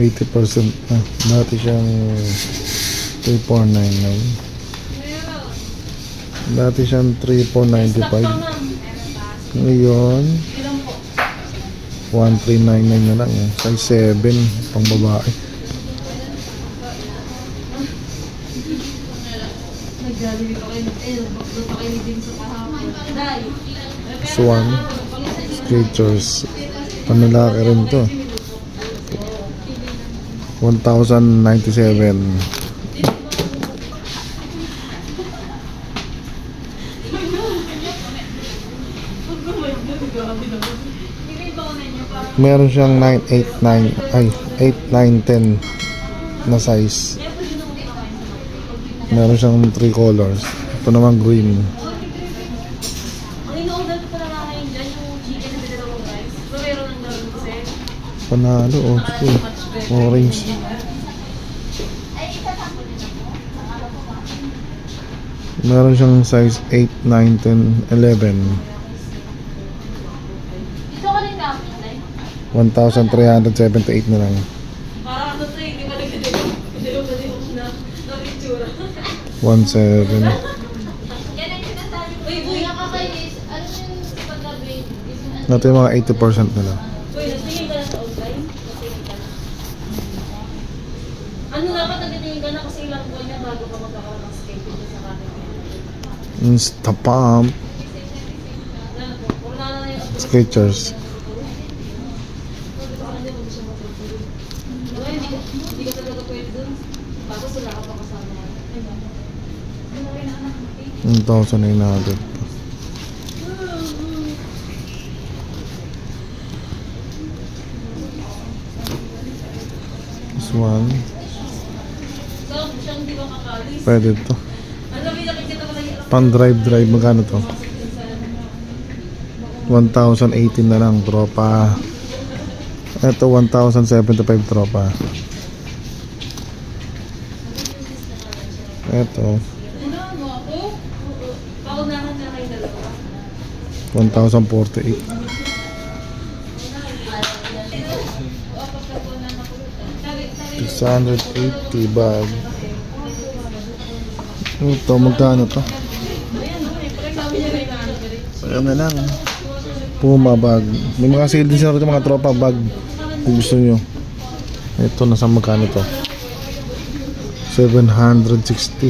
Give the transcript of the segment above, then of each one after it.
80% na. Dati siyang 3499. Dati siyang 3495. Ngayon 1399 na lang. Size 7 pang babae. Swan Skechers. Panlalaki rin to. 1097. Meron siyang 989 ay 8910 na size. Meron siyang 3 colors. Ito naman green. Panalo, okay. Orange. Meron siyang size 8, 9, 10, 11. 1,378 na lang. 1,700. Ito yung mga 80% na lang. Ano dapat nagtitingin ka na kasi ilang buwan niya bago ka magkakaroon ng schedule sa kanila? Instapump. Skechers. Hindi ka talaga pwede dun. Tapos wala ka pa kasama. 1,900. This one. Pwede to. Pan drive magkano to? 1,018 na lang tropa. Ito 1,075 tropa. Ito 1,048. 680 bag. Ito magkano to? Ayan na lang. Puma bag. May mga sale din sila rito mga tropa bag kung gusto nyo. Ito nasa magkano to? 760.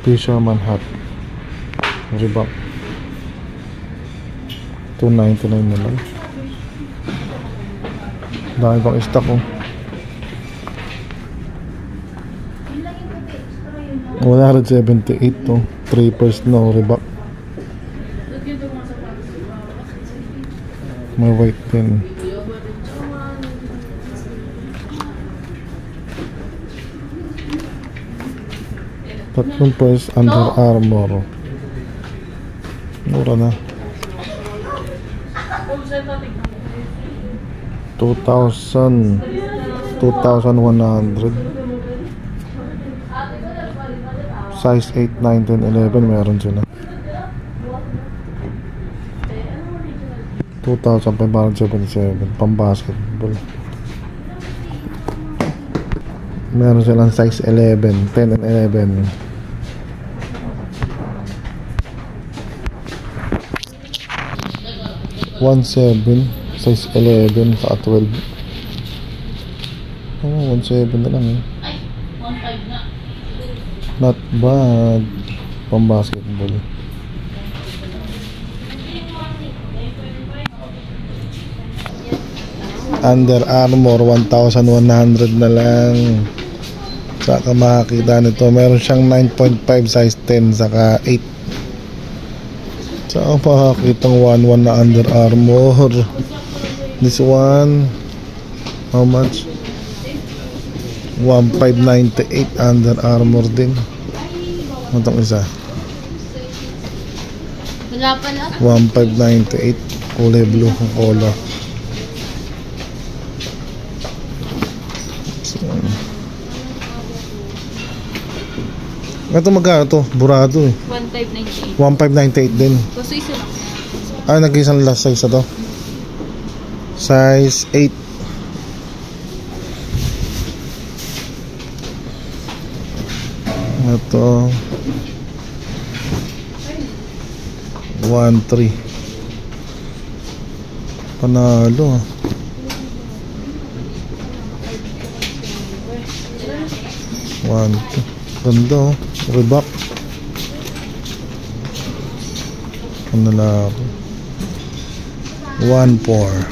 Fisherman hat. Reebok. 299 na lang. Dami pang stock oh. 178 to. 3 pairs no Reebok. May white din. Tatlong pairs Under Armour. Mura na. 2,100. Size 8, 9, 10, 11 meron sila. 2,577 pang basketball. Meron silang size 11, 10 and 11. $1,700 size 11 sa 12. Oh, 1,700 na lang eh. Not bad pang basketball. Under Armour 1,100 na lang. Saka makakita nito meron siyang 9.5 size 10 saka 8. Saka makakita ng 1,100 na Under Armour. This one how much? 1,598 Under Armour din. Itong isa wala pala 1,598 kulay blue ang color. Ito magkano to? Burado eh. 1,598. 1598 din. Kaso isa lang. Ah, nag-isang last size na to. Size 8. Ito 1,3. Panalo ah. 1,2. Ganda oh. Reebok. Ano lang. 1,4.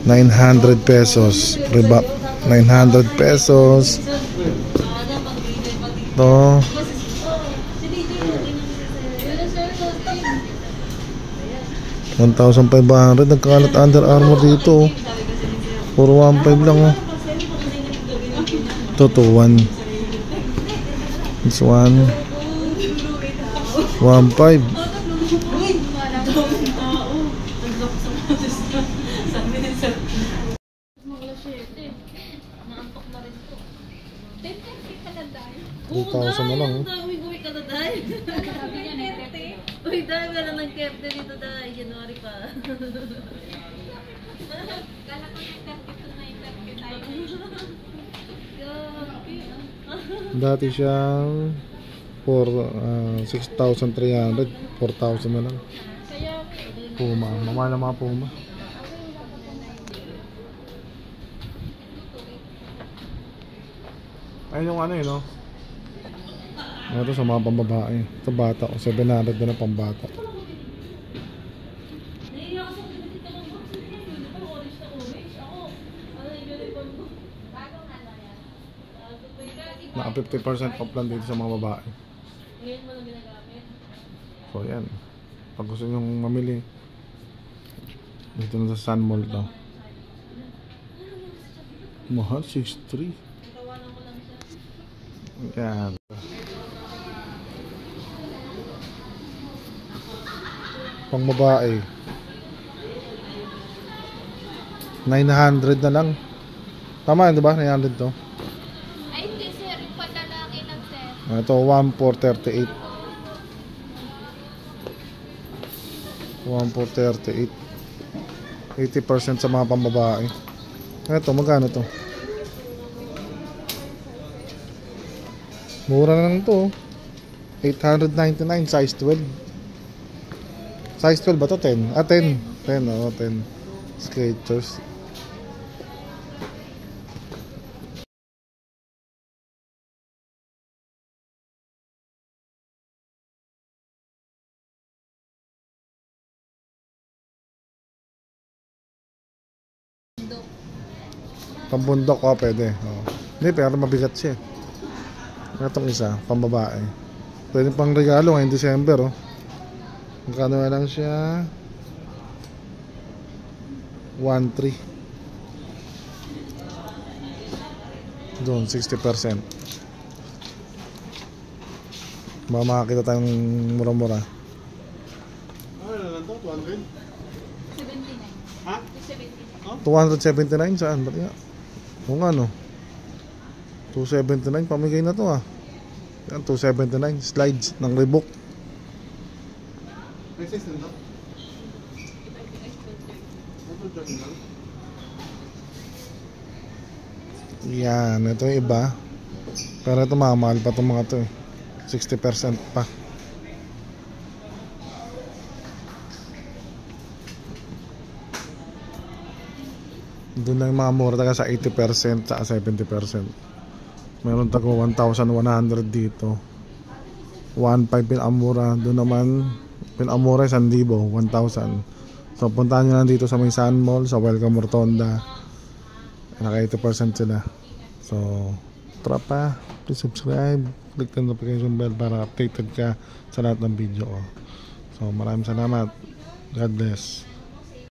900 pesos. Reebok. 900 pesos. To 1,500. Nagkalat Under Armour dito oh. Puro 1,500 lang oh. Ito 2,1. This one 1,500. Naantok na rin to. 10,000 ka na dahil. 3,000 na lang oh. Uwi ka na dahil. Sabi niya na 30. Uy, dahil wala ng kerte dito dahil. January pa. Kala ko yung 32 na yung 30 tayo. Dati siyang 6,300. 4,000 na lang. Puma. Mamahal na mga Puma. Ayun yung ano yun no. Ito sa mga pambabae. Ito bata o 700 na ng pambata. Naka 50% off lang dito sa mga babae. So yan. Pag gusto nyo mamili, dito na sa Sun Mall to. Mahal 6,300. Yan. Pang babae 900 na lang. Tama yun diba? 900 to. Ay, hindi sir. Yung panlalaki lang sir. Ito 1,438. 1,438. 80% sa mga pambabae. Ito magkano to? Mura na lang to. 899 size 12. Size 12 ba to? 10? Ah 10. 10 oh 10. Skechers. Pambundok oh pwede. Oh. Hindi pero mabigat siya. Itong isa, pambabae. Pwede pang regalo ngayong December oh. Magkano na lang siya? 1,300. Doon 60%. Makakita tayong mura-mura. Ano lang to? 200? 79. Ha? 279 saan? Ba't nga? O nga no 279 pamigay na to ah. Yan 279 slides ng Reebok. May size nito? Yan, ito yung iba. Pero ito mahal pa itong mga to eh. 60% pa. Doon lang yung mga mura taga sa 80% sa 70%. Meron tago 1,100 dito. 1,500 pinamura. Doon naman pinamura 1,000, 1,000. So puntahan nyo lang dito sa may Sun Mall, sa Welcome Rotonda. Naka 80% sila. So tara pa, please subscribe, click the notification bell para updated ka sa lahat ng video ko. So maraming salamat. God bless.